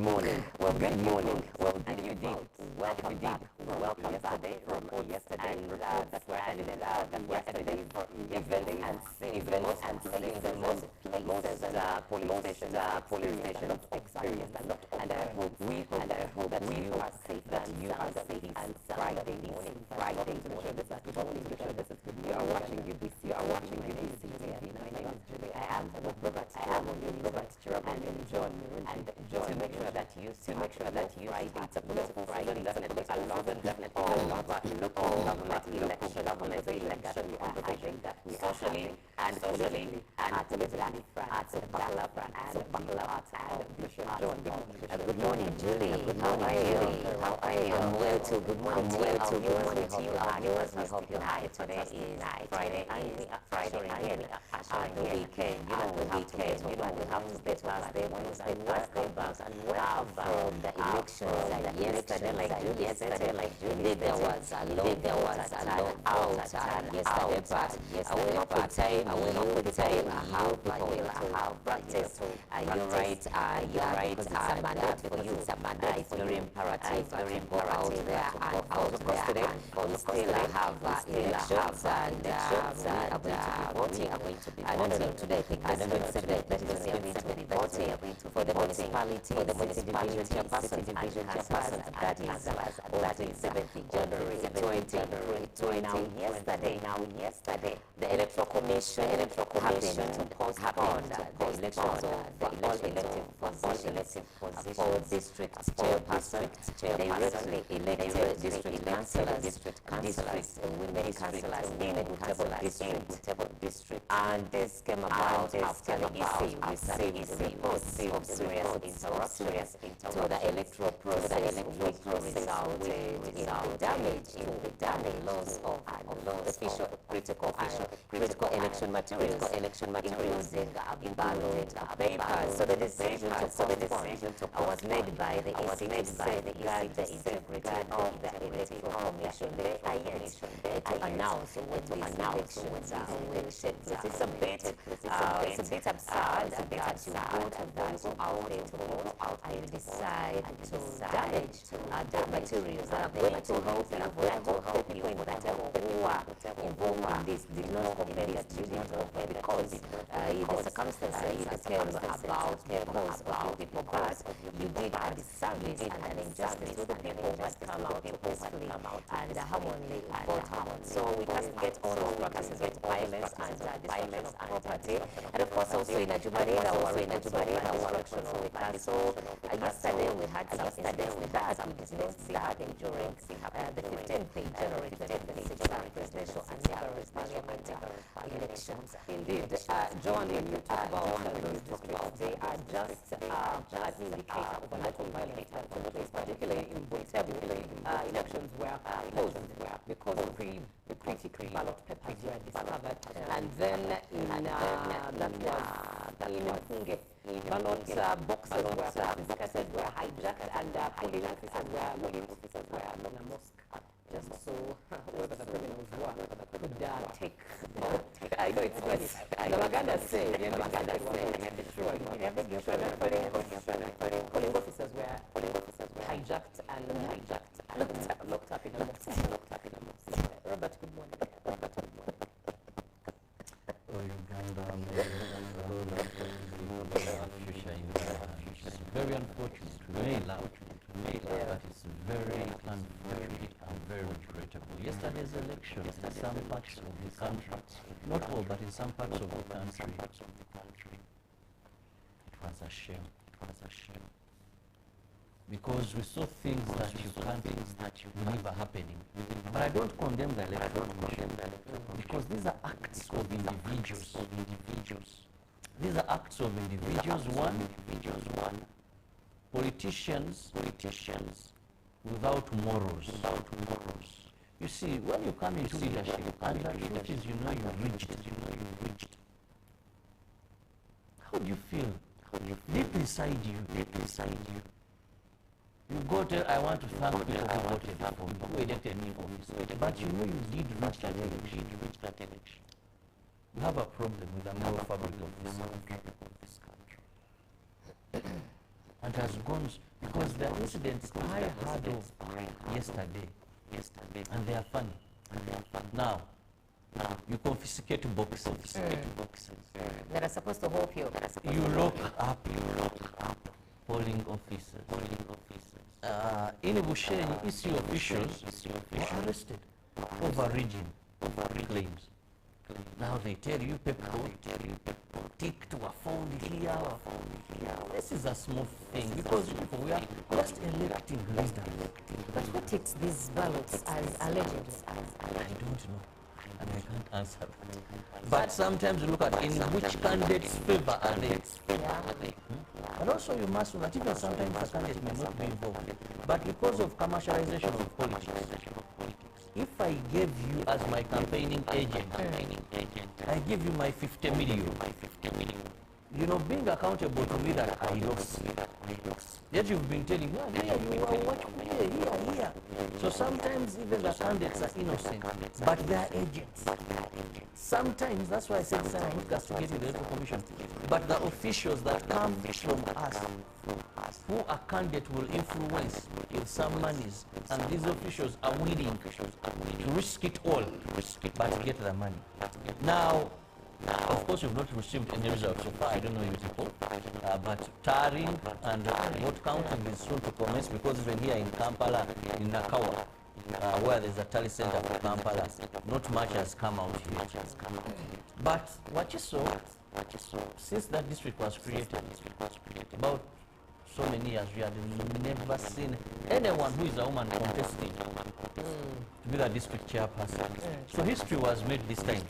morning. Well, good morning. Well, and you did. Welcome back. Welcome yesterday from yesterday. And that we're having yesterday for events and seeing the most places, police stations experience. And I hope that you are safe, that you are safe and Friday morning. You are watching UBC. My name is Julie. I am with Robert. And John. And to make sure that you Friday, it's a political Friday, definitely a lot of local government election conversation that we socially and politically and politically Good morning, Julie. How are you? I'm well too. Good morning to you. We hope you're happy. Today is Friday. The weekend. We have Tuesday, Thursday, Wednesday, Thursday, and from the elections yesterday, like Julie, there was a lot out yesterday, but I will not put time how people will have practice. You're right, because it's a mandate for you. It's very imperative to go out there and vote, because today we still have elections and we are going to be voting. I don't know today, I think that is going to be voting for the municipality, division chairperson, that is 7th January 2020. Yesterday, the Electoral Commission happened to postpone the elections of all elective positions for district chairperson, directly elected district councillors, district women councillors in whatever district. And this came about after the EC received reports of serious interruptions to the electoral process, which resulted in damage to the loss of official critical election materials, including ballot papers. So the decision to was made by the EC to safeguard the integrity of the electoral commission. They announce when these elections It's a bit absurd that you go to vote out and you decide to damage the materials that are going to help people that are involved in this did not commit this duty because the circumstances came about because of people, but you did a disservice and an injustice to the people that come out peacefully and harmoniously vote. So we can't get all those practices of violence and destruction of property. And of course also in Ajubarera or in destruction of the castle. Yesterday we had something that we didn't see happening during the 15th January 2006 presidential and parliamentary elections. Indeed, John, when you talk about those districts, they are just an indicator of a local violence, particularly in Butebu. Elections were closed because of the critical ballot papers were discovered, and then in Punge, ballot boxes were confiscated, were hijacked, and polling officers were in a mosque, just so whoever the criminals were could take. I know it's funny. The Uganda say, polling officers were hijacked and locked up in a mosque. Robert, good morning. Uganda, it's very unfortunate, very loud, but it's very unfortunate and very regrettable. Yesterday's election in some parts of the country, not all, but in some parts of the country, it was a shame. Because we saw things that you can't believe are happening. But I don't condemn the electoral commission because these are acts of individuals. These are acts of individuals. One, politicians without morals. You see, when you come into leadership, and the truth is, you reached. How do you feel? Deep inside you. You go tell, I want to thank people who voted for me, who elected me for this. But you did reach that election. We have a problem with the moral fabric of this country. and has gone, because the incidents I heard of yesterday, and they are funny. Now, you confiscate boxes. That are supposed to help you. You lock up polling officers. In Bushenyi, EC officials were arrested over rigging claims. Now they tell you people, ticked were found here. This is a small thing, because people, we are just electing leaders. But who takes these ballots as alleged? I don't know, and I can't answer that. But sometimes you look at in which candidate's favor are they. Yeah. And also you must know that even sometimes the candidate may not be involved. But because of commercialization of politics, if I gave you as my campaigning agent, I give you my 50 million, you know, being accountable to me that I lost. Yet you've been telling me, yeah, you are watching here. So sometimes even the candidates are innocent, but they are agents. Sometimes, that's why I said it's investigating the Electoral Commission. But the officials that come from us, who a candidate will influence with some monies, and these officials are willing to risk it all, but get the money. Now, of course, we've not received any results so far. I don't know you people, but tallying and vote counting is soon to commence, because even here in Kampala, in Nakawa, where there's a tally center for Kampala, not much has come out yet. But what you saw, since that district was created, about so many years, we had never seen anyone who is a woman contesting to be the district chairperson. So history was made this time.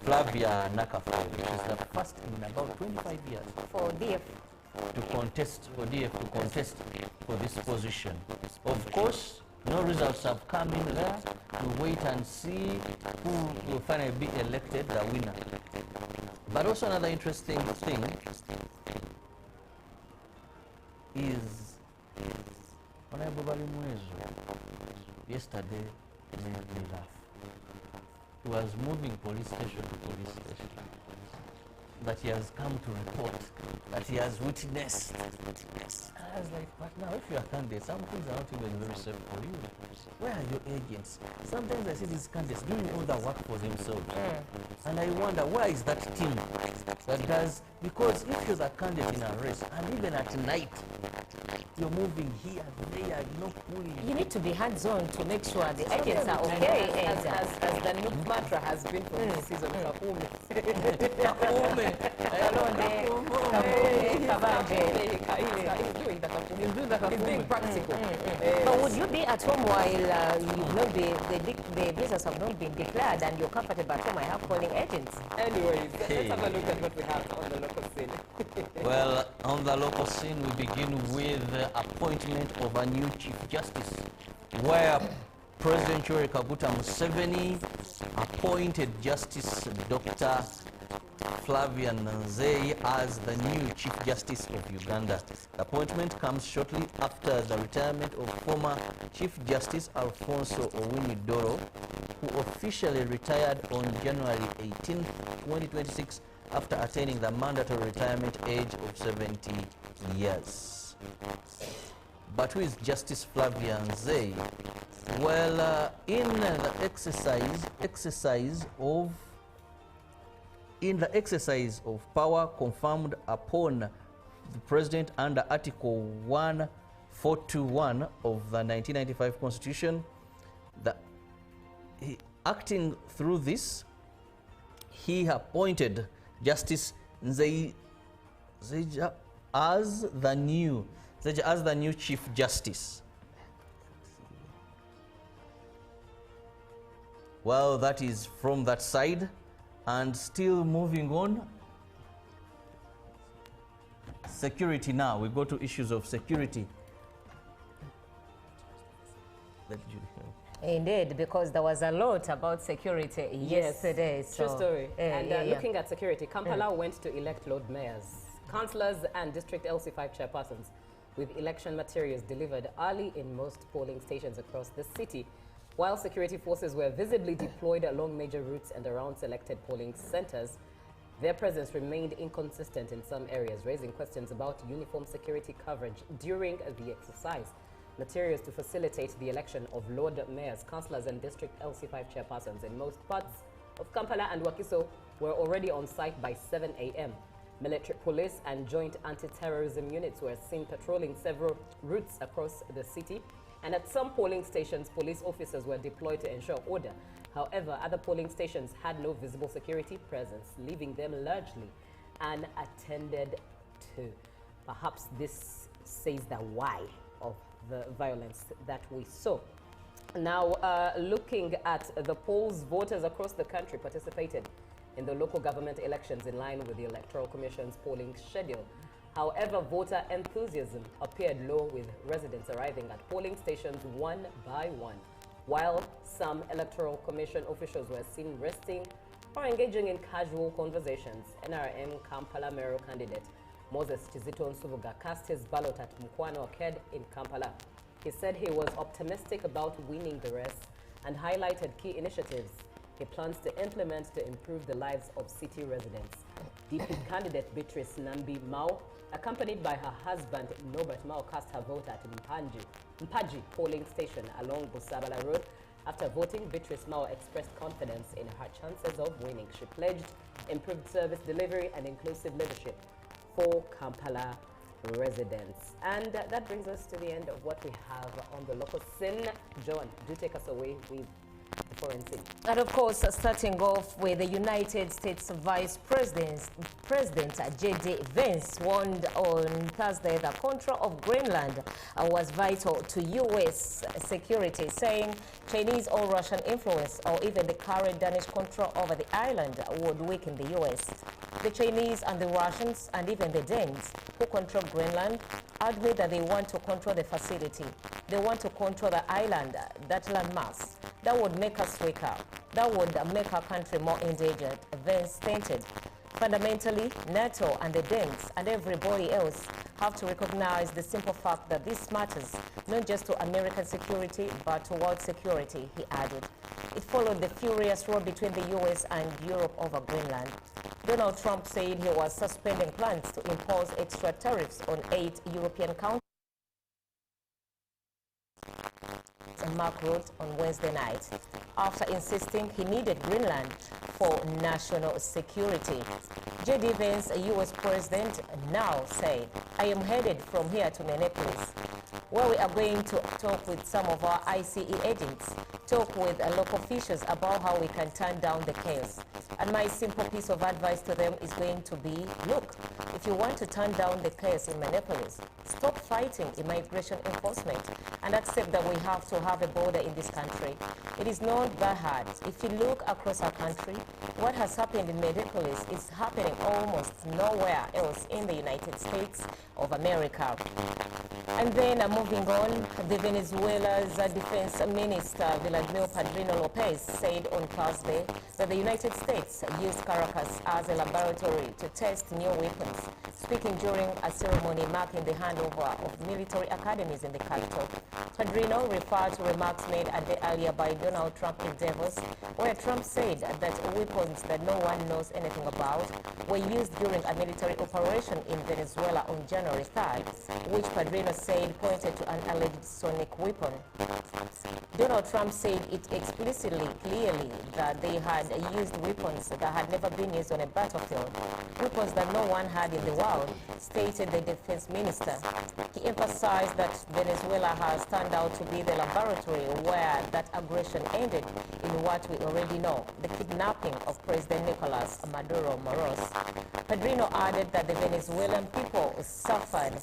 Flavia Nakafa, which is the first in about 25 years For DF. to contest, for DF to contest for this position. Of course, no results have come in there. We wait and see who will finally be elected the winner. But also another interesting thing is Honorable Balimwezo yesterday made me laugh. He was moving police station to police station, that he has come to report, that he has witnessed. I was like, but now if you are candidate, some things are not even very safe for you. Where are your agents? Sometimes I see these candidates doing all the work for themselves. And I wonder, where is that team that does, because if you're the candidate in a race, and even at night, you're moving here, there, no pulling. You need to be hands-on to make sure the agents are okay. As the Nook Matra has been for this season, Kakume. He's doing the Kakume. He's being practical. But would you be at home while you've not the business have not been declared, and you're comfortable at home? I have polling agents. Anyways, let's have a look at what we have on the local scene. Well, on the local scene, we begin with the appointment of a new Chief Justice, where President Yoweri Kaguta Museveni appointed Justice Dr. Flavian Nzei as the new Chief Justice of Uganda. The appointment comes shortly after the retirement of former Chief Justice Alfonso Owiny-Doro, who officially retired on January 18, 2026, after attaining the mandatory retirement age of 70 years. But who is Justice Flavian Nzei? Well, in the exercise of power conferred upon the President under Article 1421 of the 1995 Constitution, acting through this, he appointed Justice Nzei as the new Chief Justice. Well, that is from that side. And still moving on, security now. We go to issues of security. Indeed, because there was a lot about security yesterday. True story. And looking at security, Kampala went to elect Lord Mayors, councillors and District LC5 chairpersons, with election materials delivered early in most polling stations across the city, while security forces were visibly deployed along major routes and around selected polling centers. Their presence remained inconsistent in some areas, raising questions about uniform security coverage during the exercise. Materials to facilitate the election of Lord Mayors, councillors and District LC5 chairpersons in most parts of Kampala and Wakiso were already on site by 7 a.m. Military police and joint anti-terrorism units were seen patrolling several routes across the city, and at some polling stations, police officers were deployed to ensure order. However, other polling stations had no visible security presence, leaving them largely unattended to. Perhaps this says the why of the violence that we saw. Now, looking at the polls, voters across the country participated in the local government elections in line with the Electoral Commission's polling schedule. However, voter enthusiasm appeared low, with residents arriving at polling stations one by one, while some Electoral Commission officials were seen resting or engaging in casual conversations. NRM Kampala mayoral candidate Moses Kizito Nsubuga cast his ballot at Mukwano Arcade in Kampala. He said he was optimistic about winning the race and highlighted key initiatives he plans to implement to improve the lives of city residents. DP candidate Beatrice Nambi Mao, accompanied by her husband Norbert Mao, cast her vote at Mpaji polling station along Busabala Road. After voting, Beatrice Mao expressed confidence in her chances of winning. She pledged improved service delivery and inclusive leadership for Kampala residents. And that brings us to the end of what we have on the local scene. Joan, do take us away with the foreign scene. And of course, starting off with the United States Vice President J.D. Vance warned on Thursday that control of Greenland was vital to U.S. security, saying Chinese or Russian influence or even the current Danish control over the island would weaken the U.S. The Chinese and the Russians and even the Danes who control Greenland admit that they want to control the facility. They want to control the island, that landmass. That would make us weaker. That would make our country more endangered, Vance stated. Fundamentally, NATO and the Danes and everybody else have to recognize the simple fact that this matters not just to American security, but to world security, he added. It followed the furious war between the U.S. and Europe over Greenland. Donald Trump said he was suspending plans to impose extra tariffs on 8 European countries. Mark wrote on Wednesday night, after insisting he needed Greenland for national security. J.D. Vance, a U.S. president, now said, I am headed from here to Minneapolis, where we are going to talk with some of our ICE agents, talk with local officials about how we can turn down the chaos. And my simple piece of advice to them is going to be, look, if you want to turn down the chaos in Minneapolis, stop fighting immigration enforcement and accept that we have to have a border in this country. It is not that hard. If you look across our country, what has happened in Minneapolis is happening almost nowhere else in the United States of America. And then moving on, the Venezuela's Defense Minister Vladimir Padrino Lopez said on Thursday that the United States used Caracas as a laboratory to test new weapons. Speaking during a ceremony marking the handover of military academies in the capital, Padrino referred to remarks made a day earlier by Donald Trump in Davos, where Trump said that weapons that no one knows anything about were used during a military operation in Venezuela on January 3rd, which Padrino said pointed to an alleged sonic weapon. Donald Trump said it explicitly, clearly, that they had used weapons that had never been used on a battlefield, weapons that no one had in the world, stated the defense minister. He emphasized that Venezuela has turned out to be the laboratory where that aggression ended in what we already know, the kidnapping of President Nicolas Maduro Moros. Padrino added that the Venezuelan people suffered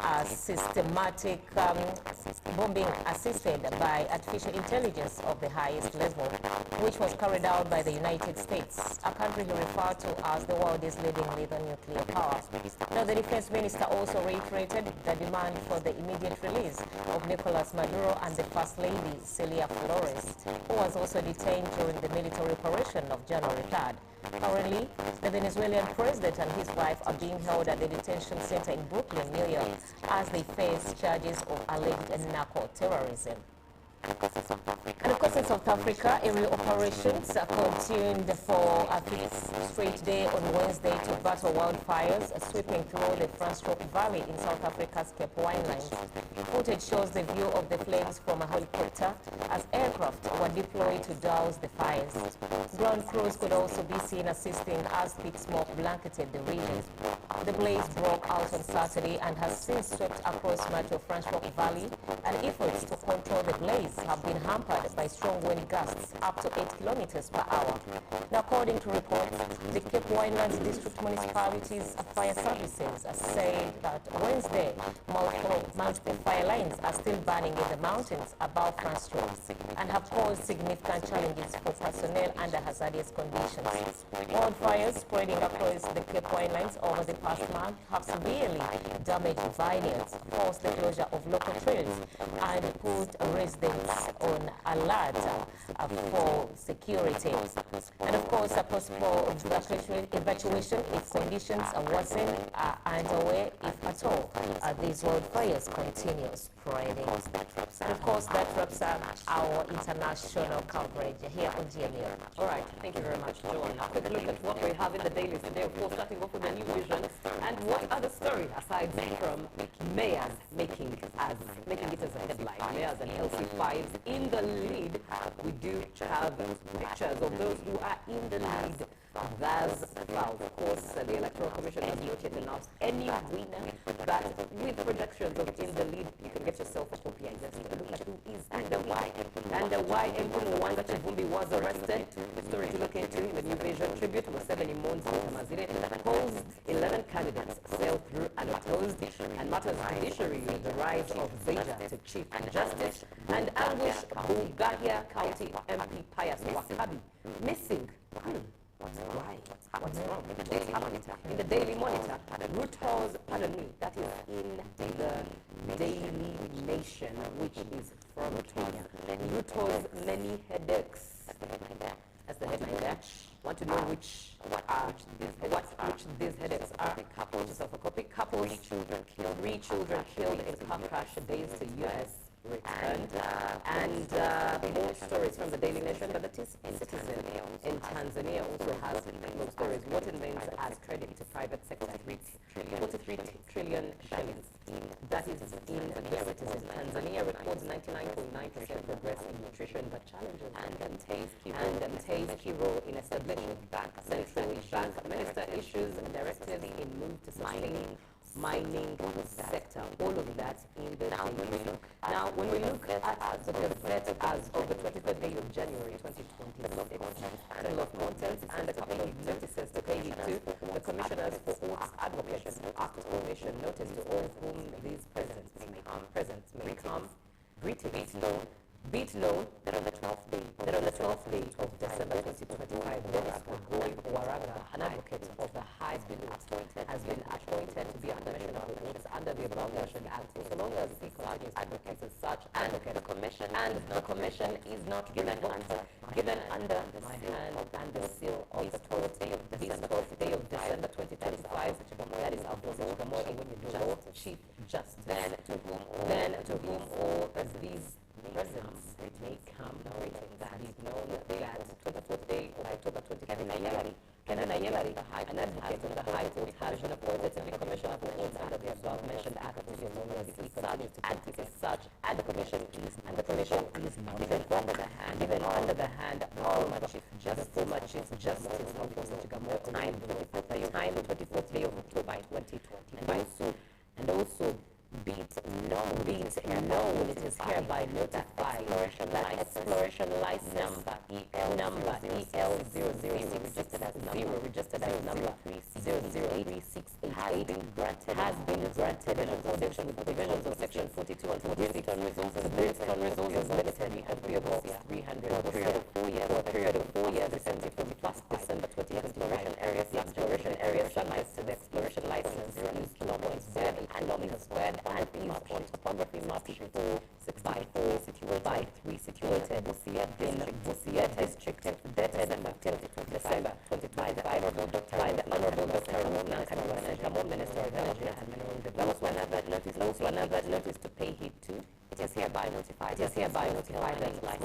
a systematic bombing assisted by artificial intelligence of the highest level, which was carried out by the United States, a country he referred to as the world's leading lethal nuclear power. Now, the defense minister also reiterated the demand for the immediate release of Nicolas Maduro and the First Lady, Celia Flores, who was also detained during the military operation of January 3rd. Currently, the Venezuelan president and his wife are being held at the detention center in Brooklyn, New York, as they face charges of alleged narco-terrorism. And of course, in South Africa, aerial operations continued for a fifth straight day on Wednesday to battle wildfires sweeping through the Franschhoek Valley in South Africa's Cape Winelands. Footage shows the view of the flames from a helicopter as aircraft were deployed to douse the fires. Ground crews could also be seen assisting as thick smoke blanketed the region. The blaze broke out on Saturday and has since swept across much of Franschhoek Valley, and efforts to control the blaze have been hampered by strong wind gusts up to 8 kilometers per hour. Now, according to reports, the Cape Winelands District Municipality's fire services say that Wednesday, multiple fire lines are still burning in the mountains above Franschhoek and have caused significant challenges for personnel under hazardous conditions. Wildfires spreading across the Cape Winelands over the past month have severely damaged vineyards, forced the closure of local trails, and put residents on alert for security. And of course, a possible evacuation if conditions worsen are underway, if at all, these wildfires continue spreading. And of course, that wraps up our international coverage here on GMU. All right, thank you very much, Joan. A quick look at what we have in the dailies today. Of course, starting off with the New Vision. And what other story, aside from mayors making it as a headline, mayors and LC5s in the lead, we do have pictures of those who are in the lead thus far. Of course, the Electoral Commission has not yet announced any winner, but with projections of in the lead, you can get yourself a copy and just take a look at who is in the lead and why MP Mwanga Chivumbi was arrested. Story to look into in the New Vision tribute was 7 Months Tamazire posed 11 candidates sailed through unopposed, and matters judiciary the rise of Zeja to Chief Justice, and ambush Bugahia County MP Pius Wakabi missing. Why? What's wrong? What's happening? In the Daily Monitor, Ruto's, pardon me, that is in the Daily Nation, which is from Kenya. Ruto's many headaches. That's the headline there. Want to know which these headaches are? Get yourself a copy. Couples, 3 children killed in car crash, days to U.S. returned, and more stories from the Daily Nation. But the Citizen in Tanzania also has more stories. What it means as credit to private sector reaps 43 trillion shillings. That is in the Citizen. Tanzania records 99.9% progress in nutrition, but challenges and plays key role in establishing central bank. Minister issues directives in move to sustaining mining sector. All of that in the Now, when we look at the Gazette as of the 23rd day of January 2026, table of contents and a couple of notices to pay heed to, the Commissioners for Oaths Advocates act formation notice to all whom these presents may come. Greetings. Be it known that on the 12th day of December 2025, Dennis Ogoi Waraga, an advocate of the High Court, has been appointed to be a commissioner of oaths under the above mentioned act. So long as he continues advocates as such, the commission is not given under my hand and the seal of the 12th day of December 2025. That is our position when you do law, Chief Justice. Then to whom all of these presents may come. Greetings. Be it known that 24th day of October 2025, Kenana Yelari, an advocate of the High Court, has been appointed to be Commissioner for Oaths under the above mentioned act. And the commission is not even under the hand of the former Chief Justice of the Chigamoto, time 24th day of October 2020. And also be it known, it is hereby notified that exploration license number EL006 registered as number 003688 has been granted in accordance with the provisions of section 42 and 46 to Bridgestone Resources Limited, agreeable 300 for a period of 4 years, December 20 exploration area subject to the exploration license is kilometers squared and is on topography map 4 by 3 situated in Busia district, dated December 2025 by the Honorable Dr. Ramon, Minister of Energy and Mineral Development. Another notice to pay heed to. It is hereby notified that notify that